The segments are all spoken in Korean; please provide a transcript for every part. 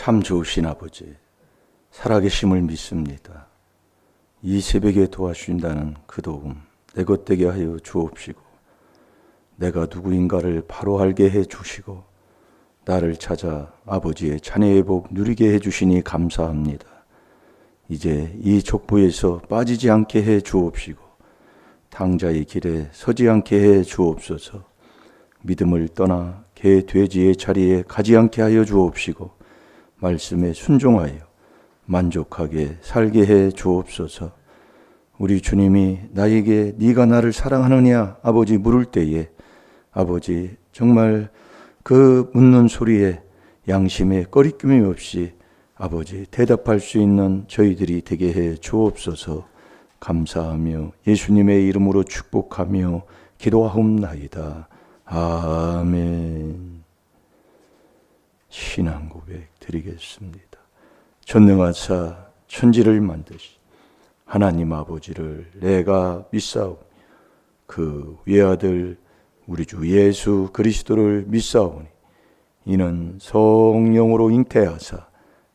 참 좋으신 아버지, 살아계심을 믿습니다. 이 새벽에 도와주신다는 그 도움 내 것 되게 하여 주옵시고, 내가 누구인가를 바로 알게 해 주시고, 나를 찾아 아버지의 자녀의 복 누리게 해 주시니 감사합니다. 이제 이 족보에서 빠지지 않게 해 주옵시고, 탕자의 길에 서지 않게 해 주옵소서. 믿음을 떠나 개 돼지의 자리에 가지 않게 하여 주옵시고, 말씀에 순종하여 만족하게 살게 해 주옵소서. 우리 주님이 나에게 네가 나를 사랑하느냐 아버지 물을 때에, 아버지 정말 그 묻는 소리에 양심에 꺼리낌이 없이 아버지 대답할 수 있는 저희들이 되게 해 주옵소서. 감사하며 예수님의 이름으로 축복하며 기도하옵나이다. 아멘. 신앙 고백 드리겠습니다. 전능하사 천지를 만드시 하나님 아버지를 내가 믿사오며 그 외아들 우리 주 예수 그리스도를 믿사오니, 이는 성령으로 잉태하사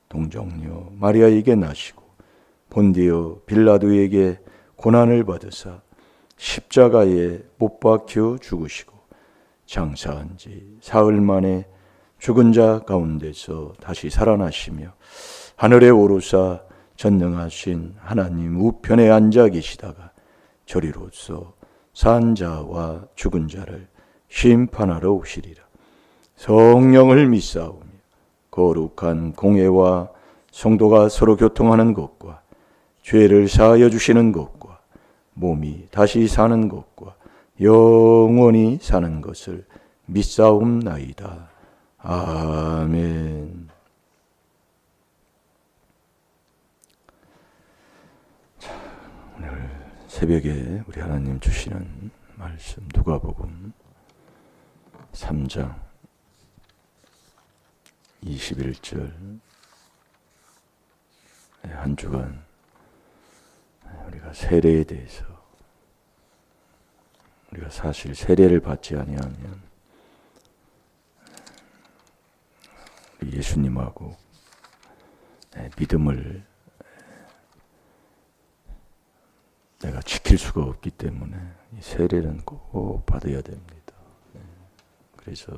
동정녀 마리아에게 나시고 본디오 빌라도에게 고난을 받으사 십자가에 못 박혀 죽으시고 장사한 지 사흘 만에 죽은 자 가운데서 다시 살아나시며 하늘에 오르사 전능하신 하나님 우편에 앉아 계시다가 저리로서 산 자와 죽은 자를 심판하러 오시리라. 성령을 믿사오며 거룩한 공회와 성도가 서로 교통하는 것과 죄를 사하여 주시는 것과 몸이 다시 사는 것과 영원히 사는 것을 믿사옵나이다. 아멘. 오늘 새벽에 우리 하나님 주시는 말씀, 누가복음 3장 21절. 한 주간 우리가 세례에 대해서, 우리가 사실 세례를 받지 아니하면 예수님하고 믿음을 내가 지킬 수가 없기 때문에 이 세례는 꼭 받아야 됩니다. 그래서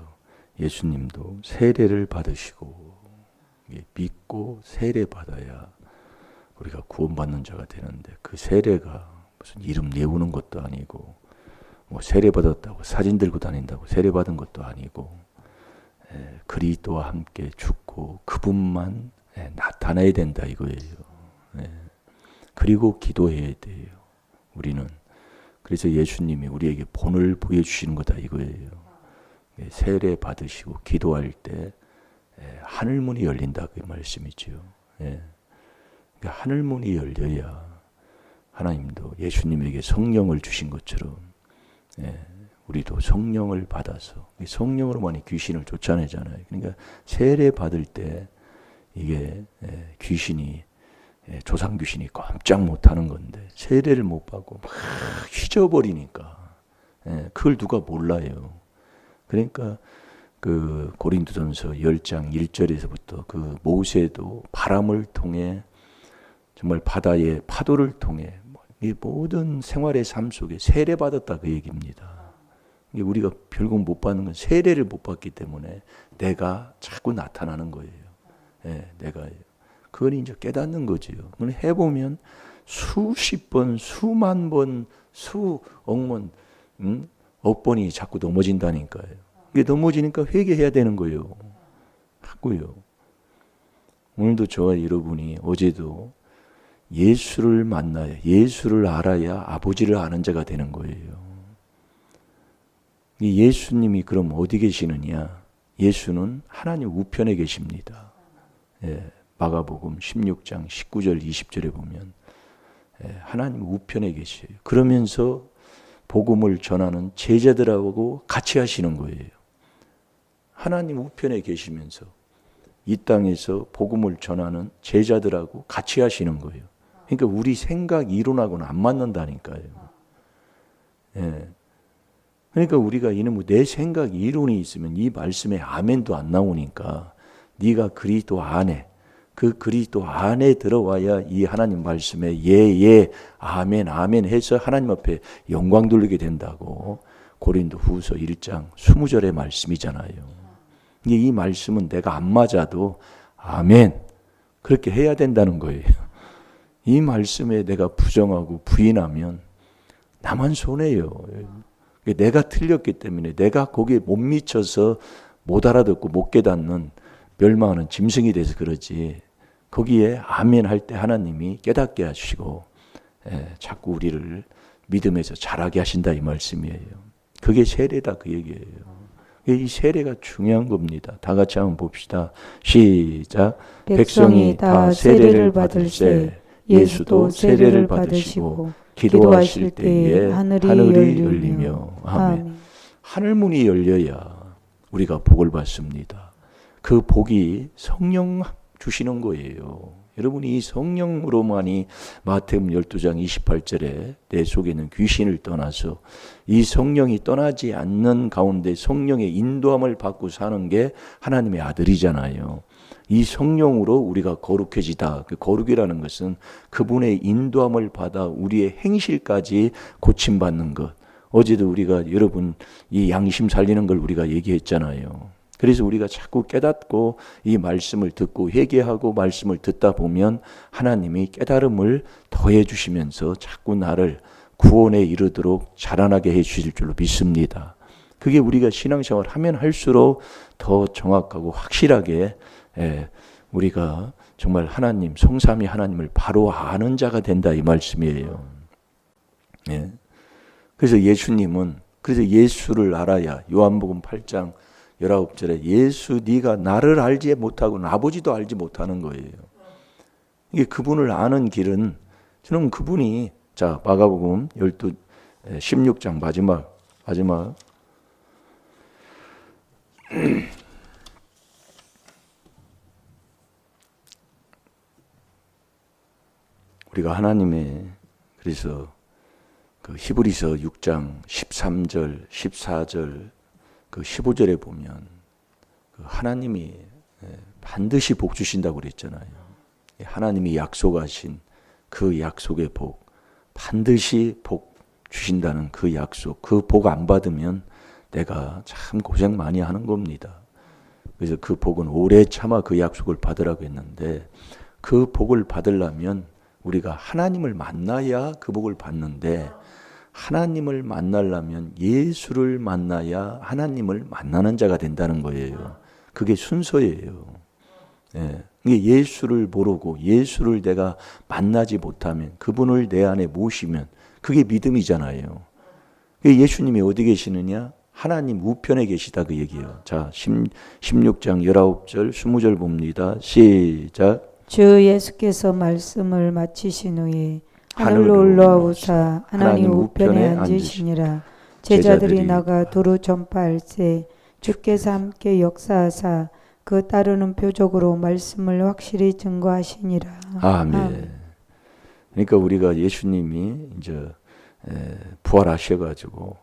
예수님도 세례를 받으시고 믿고 세례 받아야 우리가 구원받는 자가 되는데, 그 세례가 무슨 이름 내우는 것도 아니고 뭐 세례 받았다고 사진 들고 다닌다고 세례 받은 것도 아니고, 그리스도와 함께 죽고 그분만 나타나야 된다 이거예요. 그리고 기도해야 돼요. 우리는 그래서 예수님이 우리에게 본을 보여주시는 거다 이거예요. 세례 받으시고 기도할 때 하늘문이 열린다 그 말씀이죠. 그러니까 하늘문이 열려야 하나님도 예수님에게 성령을 주신 것처럼 우리도 성령을 받아서, 성령으로만이 귀신을 쫓아내잖아요. 그러니까 세례 받을 때 이게 귀신이, 조상 귀신이 깜짝 못하는 건데, 세례를 못 받고 막 휘저버리니까 그걸 누가 몰라요. 그러니까 그 고린도전서 10장 1절에서부터 그 모세도 바람을 통해 정말 바다의 파도를 통해 이 모든 생활의 삶 속에 세례 받았다 그 얘기입니다. 우리가 결국 못 받는 건 세례를 못 받기 때문에 내가 자꾸 나타나는 거예요. 내가 그걸 이제 깨닫는 거지요. 그걸 해보면 수십 번, 수만 번, 수억 번, 억 번이 자꾸 넘어진다니까요. 이게 넘어지니까 회개해야 되는 거예요. 하고요. 오늘도 저와 여러분이 어제도 예수를 만나야, 예수를 알아야 아버지를 아는 자가 되는 거예요. 이 예수님이 그럼 어디 계시느냐? 예수는 하나님 우편에 계십니다. 마가복음 16장 19절 20절에 보면 하나님 우편에 계셔요. 그러면서 복음을 전하는 제자들하고 같이 하시는 거예요. 하나님 우편에 계시면서 이 땅에서 복음을 전하는 제자들하고 같이 하시는 거예요. 그러니까 우리 생각 이론하고는 안 맞는다니까요. 그러니까 우리가 이놈의 내 생각 이론이 있으면 이 말씀에 아멘도 안 나오니까 네가 그리스도 안에, 그 그리스도 안에 들어와야 이 하나님 말씀에 예, 아멘, 아멘 해서 하나님 앞에 영광 돌리게 된다고 고린도 후서 1장 20절의 말씀이잖아요. 이 말씀은 내가 안 맞아도 아멘 그렇게 해야 된다는 거예요. 이 말씀에 내가 부정하고 부인하면 나만 손해요. 내가 틀렸기 때문에 내가 거기에 못 미쳐서 못 알아듣고 못 깨닫는 멸망하는 짐승이 돼서 그러지, 거기에 아멘 할 때 하나님이 깨닫게 하시고 자꾸 우리를 믿음에서 자라게 하신다 이 말씀이에요. 그게 세례다 그 얘기예요. 이 세례가 중요한 겁니다. 다 같이 한번 봅시다. 시작. 백성이 다 세례를 받을세 예수도 세례를 받으시고 기도하실 때에 하늘이 열리며 아멘. 하늘문이 열려야 우리가 복을 받습니다. 그 복이 성령 주시는 거예요. 여러분이 이 성령으로만이 마태복음 12장 28절에 내 속에 있는 귀신을 떠나서 이 성령이 떠나지 않는 가운데 성령의 인도함을 받고 사는 게 하나님의 아들이잖아요. 이 성령으로 우리가 거룩해지다. 그 거룩이라는 것은 그분의 인도함을 받아 우리의 행실까지 고침받는 것. 어제도 우리가 여러분 이 양심 살리는 걸 우리가 얘기했잖아요. 그래서 우리가 자꾸 깨닫고 이 말씀을 듣고 회개하고 말씀을 듣다 보면 하나님이 깨달음을 더해 주시면서 자꾸 나를 구원에 이르도록 자라나게 해 주실 줄로 믿습니다. 그게 우리가 신앙생활 하면 할수록 더 정확하고 확실하게 우리가 정말 하나님, 성삼위 하나님을 바로 아는 자가 된다 이 말씀이에요. 그래서 예수님은, 그래서 예수를 알아야 요한복음 8장 19절에 예수 네가 나를 알지 못하고 아버지도 알지 못하는 거예요. 이게 그분을 아는 길은 저는 그분이, 자 마가복음 16장 마지막 우리가 하나님의, 그래서 그 히브리서 6장 13절 14절 그 15절에 보면 그 하나님이 반드시 복 주신다고 그랬잖아요. 하나님이 약속하신 그 약속의 복, 반드시 복 주신다는 그 약속, 그 복 안 받으면 내가 참 고생 많이 하는 겁니다. 그래서 그 복은 오래 참아 그 약속을 받으라고 했는데, 그 복을 받으려면 우리가 하나님을 만나야 그 복을 받는데, 하나님을 만나려면 예수를 만나야 하나님을 만나는 자가 된다는 거예요. 그게 순서예요. 예수를 모르고 예수를 내가 만나지 못하면, 그분을 내 안에 모시면 그게 믿음이잖아요. 예수님이 어디 계시느냐? 하나님 우편에 계시다 그 얘기예요. 자, 16장 19절 20절 봅니다. 시작. 주 예수께서 말씀을 마치신 후에 하늘로 올라오사 하나님 우편에 앉으시니라. 제자들이 나가 두루 전파할세 주께서 함께 역사하사 그 따르는 표적으로 말씀을 확실히 증거하시니라. 아멘. 그러니까 우리가 예수님이 이제 부활하셔가지고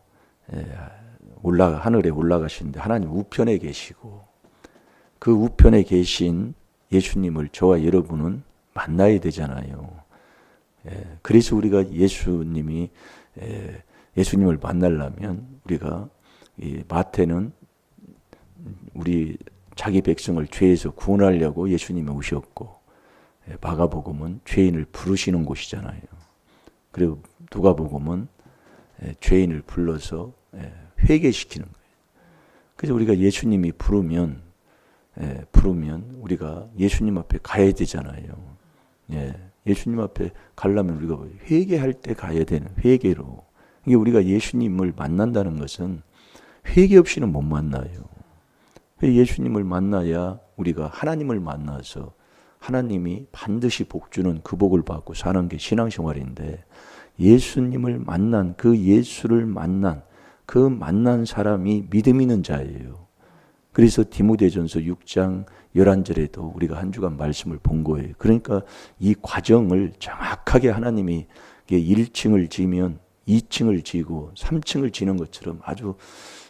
하늘에 올라가시는데 하나님 우편에 계시고, 그 우편에 계신 예수님을 저와 여러분은 만나야 되잖아요. 그래서 우리가 예수님을 만나려면 우리가 마태는 우리 자기 백성을 죄에서 구원하려고 예수님이 오셨고, 마가복음은 죄인을 부르시는 곳이잖아요. 그리고 누가복음은 죄인을 불러서 회개시키는 거예요. 그래서 우리가 예수님이 부르면 우리가 예수님 앞에 가야 되잖아요. 예수님 앞에 가려면 우리가 회개할 때 가야 되는, 회개로. 이게 우리가 예수님을 만난다는 것은 회개 없이는 못 만나요. 예수님을 만나야 우리가 하나님을 만나서 하나님이 반드시 복 주는 그 복을 받고 사는 게 신앙생활인데, 예수님을 만난 그 예수를 만난 그 만난 사람이 믿음 있는 자예요. 그래서 디모데전서 6장 11절에도 우리가 한 주간 말씀을 본 거예요. 그러니까 이 과정을 정확하게 하나님이 1층을 지면 2층을 지고 3층을 지는 것처럼 아주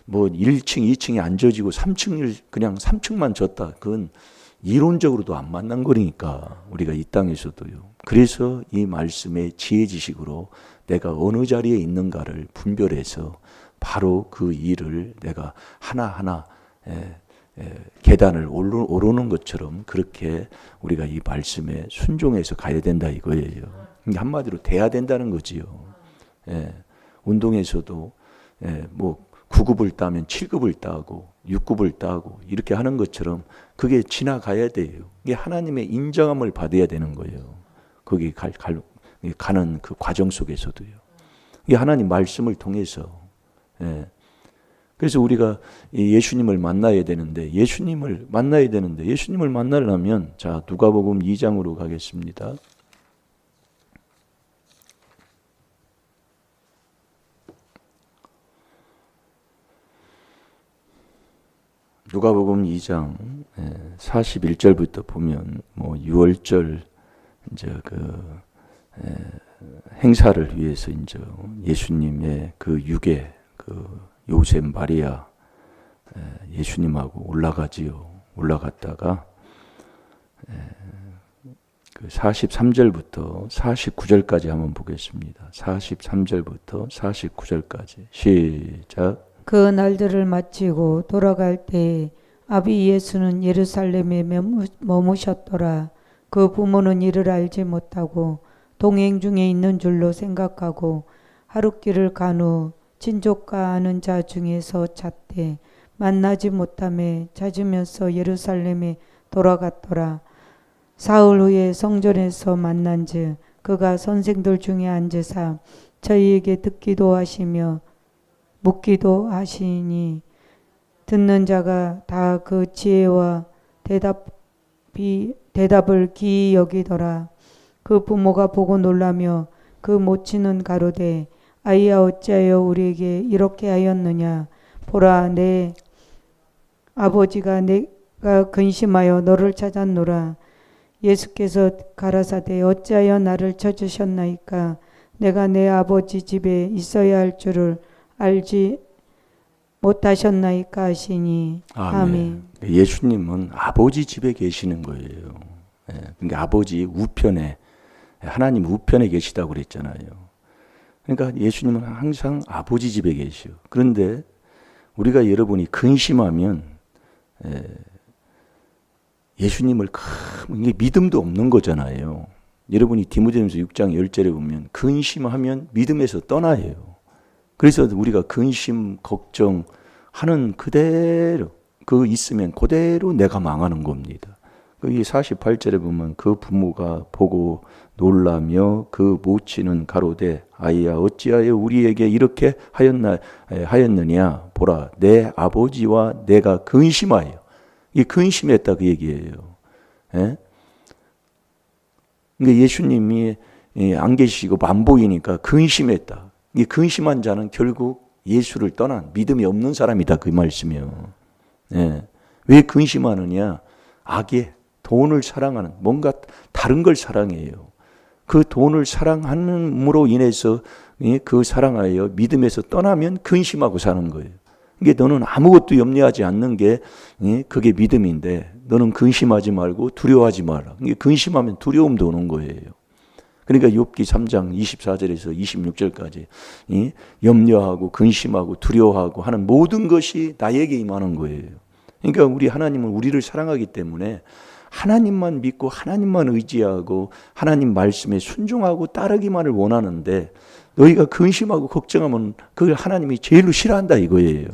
1층, 2층이 안 져지고 3층을 그냥 3층만 졌다. 그건 이론적으로도 안 만난 거니까 우리가 이 땅에서도요. 그래서 이 말씀의 지혜 지식으로 내가 어느 자리에 있는가를 분별해서 바로 그 일을 내가 하나하나 계단을 오르는 것처럼 그렇게 우리가 이 말씀에 순종해서 가야 된다 이거예요. 한마디로 돼야 된다는 거지요. 운동에서도 뭐 9급을 따면 7급을 따고 6급을 따고 이렇게 하는 것처럼 그게 지나가야 돼요. 이게 하나님의 인정함을 받아야 되는 거예요. 거기 가는 그 과정 속에서도요. 이게 하나님 말씀을 통해서. 그래서 우리가 예수님을 만나야 되는데 예수님을 만나려면 자 누가복음 2장으로 가겠습니다. 누가복음 2장 41절부터 보면 뭐 6월절 이제 그 행사를 위해서 이제 예수님의 그 육에 그 요셉 마리아 예수님하고 올라갔다가 그 43절부터 49절까지 한번 보겠습니다. 43절부터 49절까지 시작. 그 날들을 마치고 돌아갈 때에 아비 예수는 예루살렘에 머무셨더라. 그 부모는 이를 알지 못하고 동행 중에 있는 줄로 생각하고 하룻길을 간 후 친족과 아는 자 중에서 찾되 만나지 못하매 찾으면서 예루살렘에 돌아갔더라. 사흘 후에 성전에서 만난즉 그가 선생들 중에 앉으사 저희에게 듣기도 하시며 묻기도 하시니 듣는 자가 다 그 지혜와 대답을 기이 여기더라. 그 부모가 보고 놀라며 그 모친은 가로되 아이야 어찌하여 우리에게 이렇게 하였느냐. 보라 내 아버지가 내가 근심하여 너를 찾았노라. 예수께서 가라사대 어찌하여 나를 찾으셨나이까. 내가 내 아버지 집에 있어야 할 줄을 알지 못하셨나이까 하시니. 아멘. 예수님은 아버지 집에 계시는 거예요. 그러니까 아버지 우편에 하나님 우편에 계시다고 그랬잖아요. 그러니까 예수님은 항상 아버지 집에 계시요. 그런데 우리가 여러분이 근심하면 예수님을 이게 믿음도 없는 거잖아요. 여러분이 디모데전서 6장 10절에 보면 근심하면 믿음에서 떠나요. 그래서 우리가 근심, 걱정하는 그대로 그 있으면 그대로 내가 망하는 겁니다. 이 48절에 보면 그 부모가 보고 놀라며 그 모친은 가로되 아이야 어찌하여 우리에게 이렇게 하였느냐. 보라 내 아버지와 내가 근심하여. 이 근심했다 그 얘기예요. 그러니까 예수님이 안 계시고 안 보이니까 근심했다. 이 근심한 자는 결국 예수를 떠난 믿음이 없는 사람이다 그 말씀이요. 왜 근심하느냐? 악에 돈을 사랑하는 뭔가 다른 걸 사랑해요. 그 돈을 사랑함으로 인해서 그 사랑하여 믿음에서 떠나면 근심하고 사는 거예요. 이게 너는 아무것도 염려하지 않는 게 그게 믿음인데 너는 근심하지 말고 두려워하지 마라. 이게 근심하면 두려움도 오는 거예요. 그러니까 욥기 3장 24절에서 26절까지 염려하고 근심하고 두려워하고 하는 모든 것이 나에게 임하는 거예요. 그러니까 우리 하나님은 우리를 사랑하기 때문에 하나님만 믿고 하나님만 의지하고 하나님 말씀에 순종하고 따르기만을 원하는데 너희가 근심하고 걱정하면 그걸 하나님이 제일로 싫어한다 이거예요.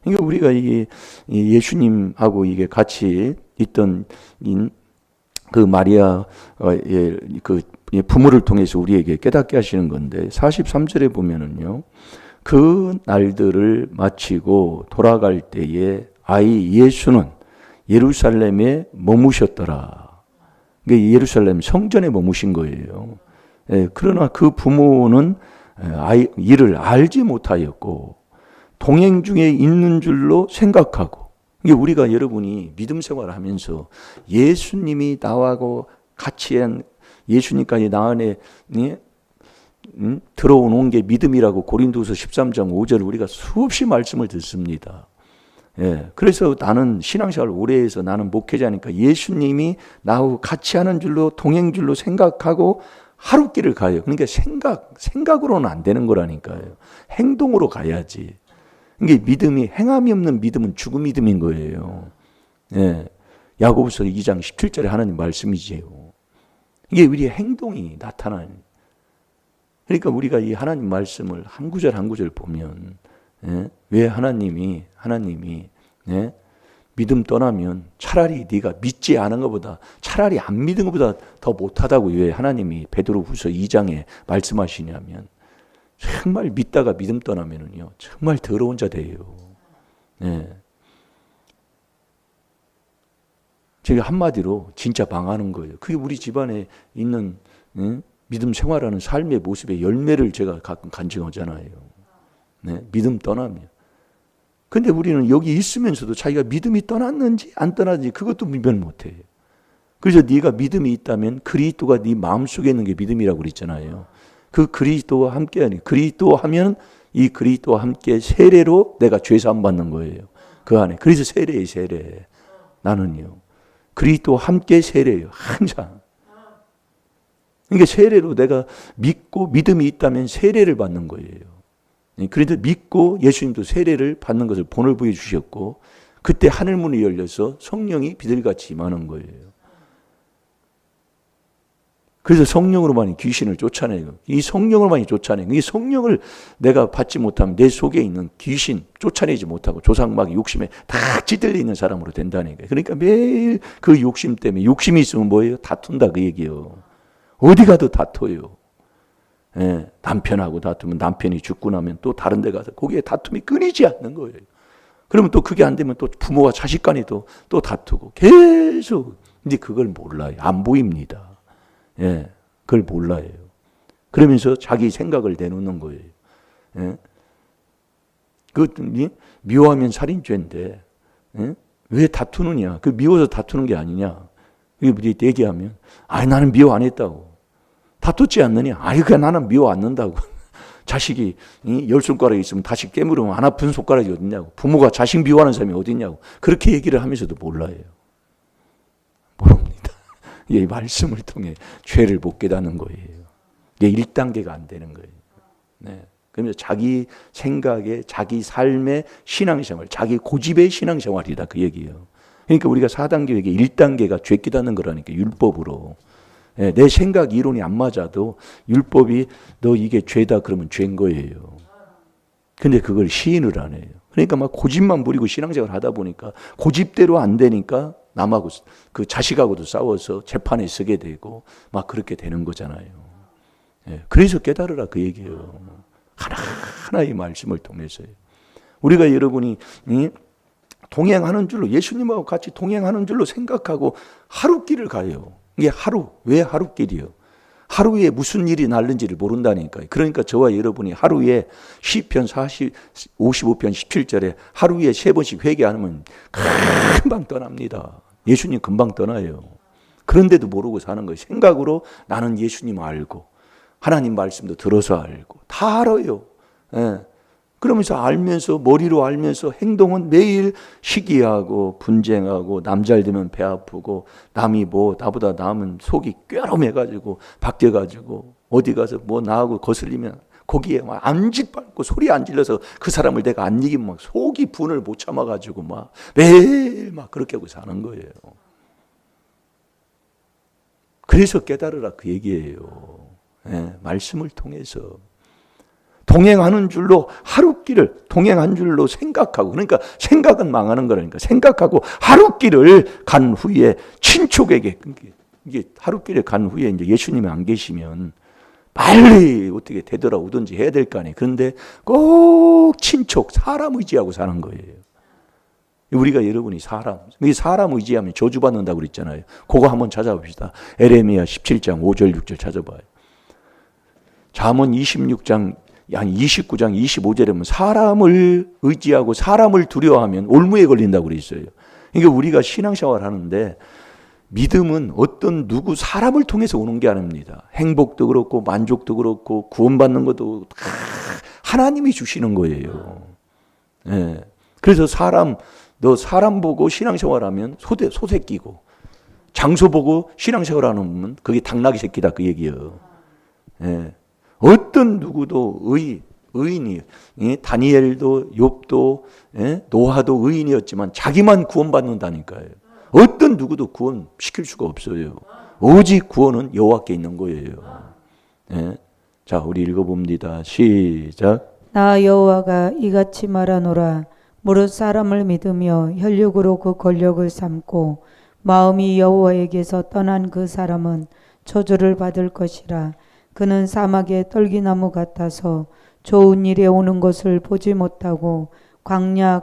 그러니까 우리가 이게 예수님하고 이게 같이 있던 그 마리아의 그 부모를 통해서 우리에게 깨닫게 하시는 건데 43절에 보면은요. 그 날들을 마치고 돌아갈 때에 아이 예수는 예루살렘에 머무셨더라. 그러니까 예루살렘 성전에 머무신 거예요. 그러나 그 부모는 이를 알지 못하였고 동행 중에 있는 줄로 생각하고. 이게 우리가 여러분이 믿음 생활을 하면서 예수님이 나하고 같이 한 예수님까지 나 안에 들어오는 게 믿음이라고 고린도서 13장 5절 우리가 수없이 말씀을 듣습니다. 예. 그래서 나는 신앙생활을 오래 해서 나는 목회자니까 예수님이 나하고 같이 하는 줄로 동행 줄로 생각하고 하루길을 가요. 그러니까 생각으로는 안 되는 거라니까요. 행동으로 가야지. 이게 믿음이 행함이 없는 믿음은 죽은 믿음인 거예요. 예. 야고보서 2장 17절에 하나님 말씀이지요. 이게 우리의 행동이 나타나는. 그러니까 우리가 이 하나님 말씀을 한 구절 한 구절 보면 예? 왜 하나님이 예? 믿음 떠나면 차라리 네가 믿지 않은 것보다 차라리 안 믿은 것보다 더 못하다고 왜 하나님이 베드로후서 2장에 말씀하시냐면 정말 믿다가 믿음 떠나면은요 정말 더러운 자 돼요. 예. 제가 한마디로 진짜 망하는 거예요. 그게 우리 집안에 있는 믿음 생활하는 삶의 모습의 열매를 제가 가끔 간증하잖아요. 네, 믿음 떠나면. 근데 우리는 여기 있으면서도 자기가 믿음이 떠났는지 안 떠났는지 그것도 분별 못해요. 그래서 네가 믿음이 있다면 그리스도가 네 마음속에 있는 게 믿음이라고 그랬잖아요. 그 그리스도와 함께 하니 그리스도 하면 이 그리스도와 함께 세례로 내가 죄사함 받는 거예요. 그 안에. 그래서 세례예요, 세례. 나는요. 그리스도와 함께 세례예요. 항상. 그러니까 세례로 내가 믿고 믿음이 있다면 세례를 받는 거예요. 그래도 믿고 예수님도 세례를 받는 것을 본을 보여주셨고 그때 하늘문이 열려서 성령이 비둘기같이 임하는 거예요. 그래서 성령으로만이 귀신을 쫓아내고 이 성령으로만이 쫓아내고 이 성령을 내가 받지 못하면 내 속에 있는 귀신 쫓아내지 못하고 조상마귀 욕심에 다 찌들려 있는 사람으로 된다는 거예요. 그러니까 매일 그 욕심 때문에 욕심이 있으면 뭐예요? 다툰다 그 얘기예요. 어디 가도 다퉈요. 예, 남편하고 다투면 남편이 죽고 나면 또 다른 데 가서 거기에 다툼이 끊이지 않는 거예요. 그러면 또 그게 안 되면 또 부모와 자식 간에 또 다투고 계속. 근데 그걸 몰라요. 안 보입니다. 예, 그걸 몰라요. 그러면서 자기 생각을 내놓는 거예요. 예? 그것도 미워하면 살인죄인데 예? 왜 다투느냐? 그 미워서 다투는 게 아니냐? 이게 얘기하면 나는 미워 안 했다고. 다투지 않느냐? 그냥 나는 미워 않는다고. 자식이 10손가락이 있으면 다시 깨물으면 안 아픈 손가락이 어딨냐고. 부모가 자식 미워하는 사람이 어딨냐고. 그렇게 얘기를 하면서도 몰라요. 모릅니다. 이 말씀을 통해 죄를 못 깨닫는 거예요. 이게 1단계가 안 되는 거예요. 네. 그러면서 자기 생각에 자기 삶의 신앙생활, 자기 고집의 신앙생활이다 그 얘기예요. 그러니까 우리가 4단계 얘기 1단계가 죄 깨닫는 거라니까 율법으로. 내 생각 이론이 안 맞아도 율법이 너 이게 죄다 그러면 죄인 거예요. 근데 그걸 시인을 안 해요. 그러니까 막 고집만 부리고 신앙생활 하다 보니까 고집대로 안 되니까 남하고 그 자식하고도 싸워서 재판에 서게 되고 막 그렇게 되는 거잖아요. 그래서 깨달으라 그 얘기예요. 하나하나의 말씀을 통해서요. 우리가 여러분이 동행하는 줄로 예수님하고 같이 동행하는 줄로 생각하고 하루길을 가요. 이게 왜 하루길이요? 하루에 무슨 일이 날는지를 모른다니까요. 그러니까 저와 여러분이 하루에 시편 55편 17절에 하루에 3번씩 회개하면 금방 떠납니다. 예수님 금방 떠나요. 그런데도 모르고 사는 거예요. 생각으로 나는 예수님 알고 하나님 말씀도 들어서 알고 다 알아요. 예. 그러면서 알면서 머리로 알면서 행동은 매일 시기하고 분쟁하고 남 잘 되면 배 아프고 남이 나보다 남은 속이 꾀럼해가지고 바뀌어가지고 어디 가서 나하고 거슬리면 거기에 막 암짓밟고 소리 안 질러서 그 사람을 내가 안 이기면 막 속이 분을 못 참아가지고 막 매일 막 그렇게 하고 사는 거예요. 그래서 깨달으라 그 얘기예요. 예, 말씀을 통해서. 동행하는 줄로 하루길을 동행한 줄로 생각하고 그러니까 생각은 망하는 거라니까 생각하고 하루길을 간 후에 친족에게 이게 하루길을 간 후에 이제 예수님이 안 계시면 빨리 어떻게 되돌아오든지 해야 될 거 아니에요. 그런데 꼭 친족 사람 의지하고 사는 거예요. 우리가 여러분이 사람 의지하면 저주받는다고 그랬잖아요. 그거 한번 찾아봅시다. 에레미야 17장 5절 6절 찾아봐요. 잠언 26장 한 29장 25절에 보면 사람을 의지하고 사람을 두려워하면 올무에 걸린다고 그랬어요. 그러니까 우리가 신앙생활 하는데 믿음은 어떤 사람을 통해서 오는 게 아닙니다. 행복도 그렇고 만족도 그렇고 구원받는 것도 다 하나님이 주시는 거예요. 예. 그래서 사람 너 사람 보고 신앙생활하면 소새끼고 장소 보고 신앙생활하는 그게 당나귀 새끼다 그 얘기예요. 예. 어떤 누구도 의인이 다니엘도 욥도 노아도 의인이었지만 자기만 구원받는다니까요. 어떤 누구도 구원시킬 수가 없어요. 오직 구원은 여호와께 있는 거예요. 예. 자, 우리 읽어봅니다. 시작. 나 여호와가 이같이 말하노라. 무릇 사람을 믿으며 혈육으로 그 권력을 삼고 마음이 여호와에게서 떠난 그 사람은 저주를 받을 것이라. 그는 사막의 떨기나무 같아서 좋은 일에 오는 것을 보지 못하고 광야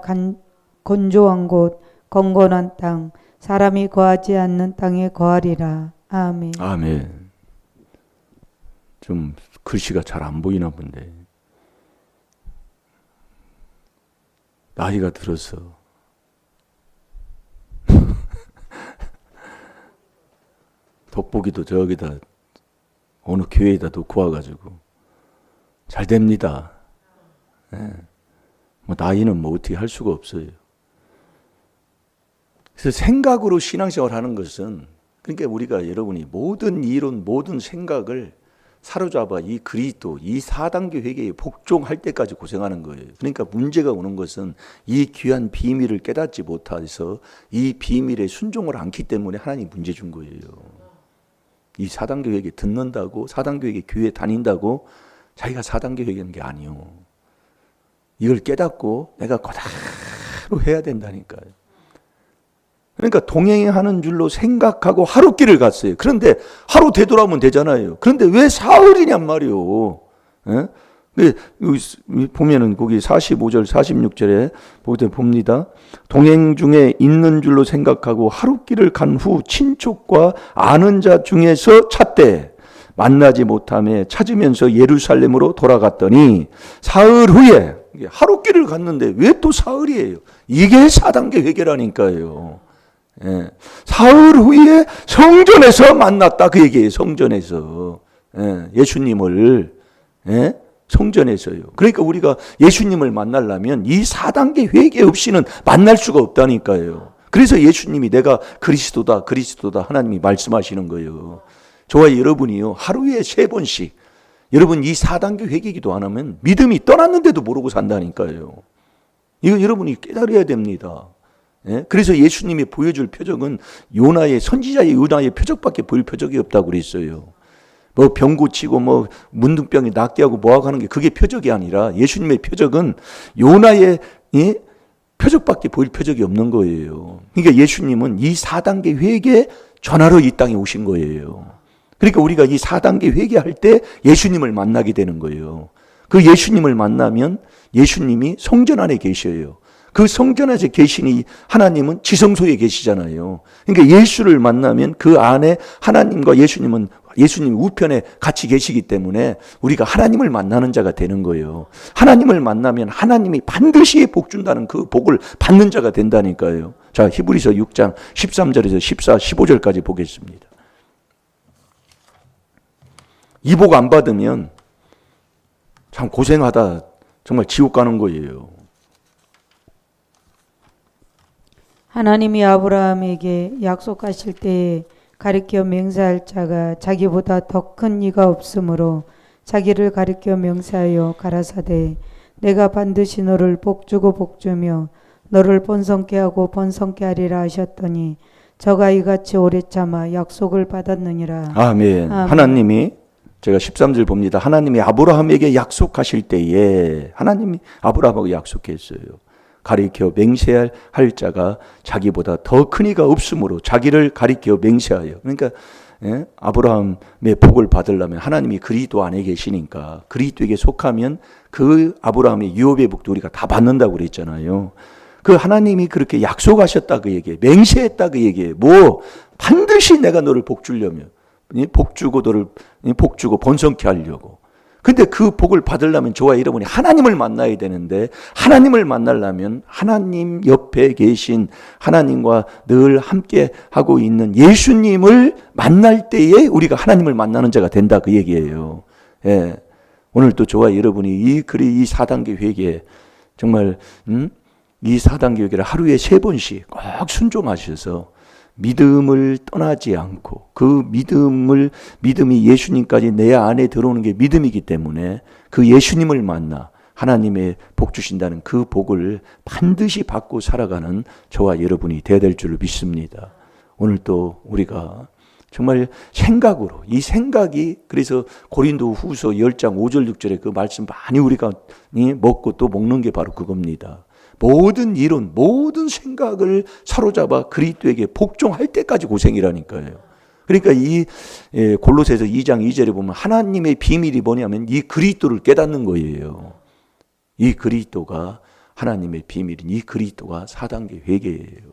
건조한 곳 건건한 땅 사람이 거하지 않는 땅에 거하리라. 아멘. 아멘. 좀 글씨가 잘 안 보이나 본데. 나이가 들어서 돋보기도 저기다 어느 교회에다 놓고 와가지고 잘 됩니다. 네. 뭐 나이는 뭐 어떻게 할 수가 없어요. 그래서 생각으로 신앙생활 하는 것은 그러니까 우리가 여러분이 모든 이론 모든 생각을 사로잡아 이 그리스도 이 4단계 회개에 복종할 때까지 고생하는 거예요. 그러니까 문제가 오는 것은 이 귀한 비밀을 깨닫지 못해서 이 비밀에 순종을 않기 때문에 하나님이 문제 준 거예요. 이 4단계 회개 듣는다고 4단계 회개 교회 다닌다고 자기가 4단계 회개하는 게 아니요. 이걸 깨닫고 내가 그대로 해야 된다니까요. 그러니까 동행하는 줄로 생각하고 하루길을 갔어요. 그런데 하루 되돌아오면 되잖아요. 그런데 왜 사흘이냔 말이요. 예? 보면은 거기 45절 46절에 봅니다. 동행 중에 있는 줄로 생각하고 하루길을 간 후 친족과 아는 자 중에서 찾되 만나지 못하며 찾으면서 예루살렘으로 돌아갔더니 사흘 후에 하루길을 갔는데 왜 또 사흘이에요? 이게 4단계 회개라니까요. 예. 사흘 후에 성전에서 만났다 그 얘기예요. 성전에서 예수님을 성전에서요. 그러니까 우리가 예수님을 만나려면 이 4단계 회개 없이는 만날 수가 없다니까요. 그래서 예수님이 내가 그리스도다 하나님이 말씀하시는 거예요. 저와 여러분이요 하루에 3번씩 여러분 이 4단계 회개기도 안 하면 믿음이 떠났는데도 모르고 산다니까요. 이거 여러분이 깨달아야 됩니다. 그래서 예수님이 보여줄 표적은 선지자의 요나의 표적밖에 보일 표적이 없다고 그랬어요. 뭐 병 고치고 뭐 문둥병이 낫게 하고 뭐하고 하는 게 그게 표적이 아니라 예수님의 표적은 요나의 표적밖에 보일 표적이 없는 거예요. 그러니까 예수님은 이 4단계 회개 전하러 이 땅에 오신 거예요. 그러니까 우리가 이 4단계 회개할 때 예수님을 만나게 되는 거예요. 그 예수님을 만나면 예수님이 성전 안에 계셔요. 그 성전 안에 계시니 하나님은 지성소에 계시잖아요. 그러니까 예수를 만나면 그 안에 하나님과 예수님 우편에 같이 계시기 때문에 우리가 하나님을 만나는 자가 되는 거예요. 하나님을 만나면 하나님이 반드시 복 준다는 그 복을 받는 자가 된다니까요. 자, 히브리서 6장 13절에서 14, 15절까지 보겠습니다. 이 복 안 받으면 참 고생하다 정말 지옥 가는 거예요. 하나님이 아브라함에게 약속하실 때에 가리켜 맹세할 자가 자기보다 더 큰 이가 없으므로 자기를 가리켜 맹세하여 가라사대 내가 반드시 너를 복주고 복주며 너를 번성케 하고 번성케 하리라 하셨더니 저가 이같이 오래 참아 약속을 받았느니라. 아멘. 하나님이 제가 13절 봅니다. 하나님이 아브라함에게 약속하실 때에 하나님이 아브라함하고 약속했어요. 가리켜 맹세할 자가 자기보다 더 큰 이가 없으므로 자기를 가리켜 맹세하여. 그러니까 아브라함의 복을 받으려면 하나님이 그리스도 안에 계시니까 그리스도에게 속하면 그 아브라함의 유업의 복도 우리가 다 받는다고 그랬잖아요. 그 하나님이 그렇게 약속하셨다 그 얘기예요. 맹세했다 그 얘기예요. 뭐 반드시 내가 너를 복 주려면 너를 복 주고 번성케 하려고. 근데 그 복을 받으려면 저와 여러분이 하나님을 만나야 되는데 하나님을 만나려면 하나님 옆에 계신 하나님과 늘 함께 하고 있는 예수님을 만날 때에 우리가 하나님을 만나는 자가 된다 그 얘기예요. 예. 오늘 또 저와 여러분이 이 4단계 회개 정말 이 4단계 회개를 하루에 3번씩 꼭 순종하셔서 믿음을 떠나지 않고 그 믿음이 예수님까지 내 안에 들어오는 게 믿음이기 때문에 그 예수님을 만나 하나님의 복 주신다는 그 복을 반드시 받고 살아가는 저와 여러분이 되어야 될 줄을 믿습니다. 오늘 또 우리가 정말 생각으로 이 생각이 그래서 고린도 후서 10장 5절 6절에 그 말씀 많이 우리가 먹고 또 먹는 게 바로 그겁니다. 모든 이론, 모든 생각을 사로잡아 그리스도에게 복종할 때까지 고생이라니까요. 그러니까 이 골로새서 2장 2절에 보면 하나님의 비밀이 뭐냐면 이 그리스도를 깨닫는 거예요. 이 그리스도가 하나님의 비밀인 이 그리스도가 4단계 회개예요.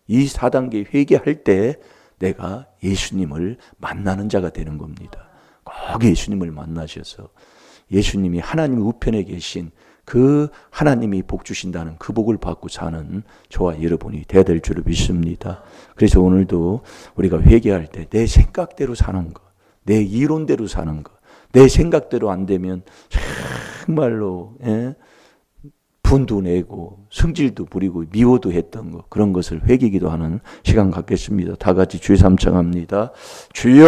이 4단계 회개할 때 내가 예수님을 만나는 자가 되는 겁니다. 꼭 예수님을 만나셔서 예수님이 하나님 우편에 계신 그 하나님이 복 주신다는 그 복을 받고 사는 저와 여러분이 되어야 될 줄을 믿습니다. 그래서 오늘도 우리가 회개할 때 내 생각대로 사는 것, 내 이론대로 사는 것, 내 생각대로 안 되면 정말로 분도 내고 성질도 부리고 미워도 했던 것, 그런 것을 회개기도 하는 시간 갖겠습니다. 다 같이 주의 삼창합니다. 주여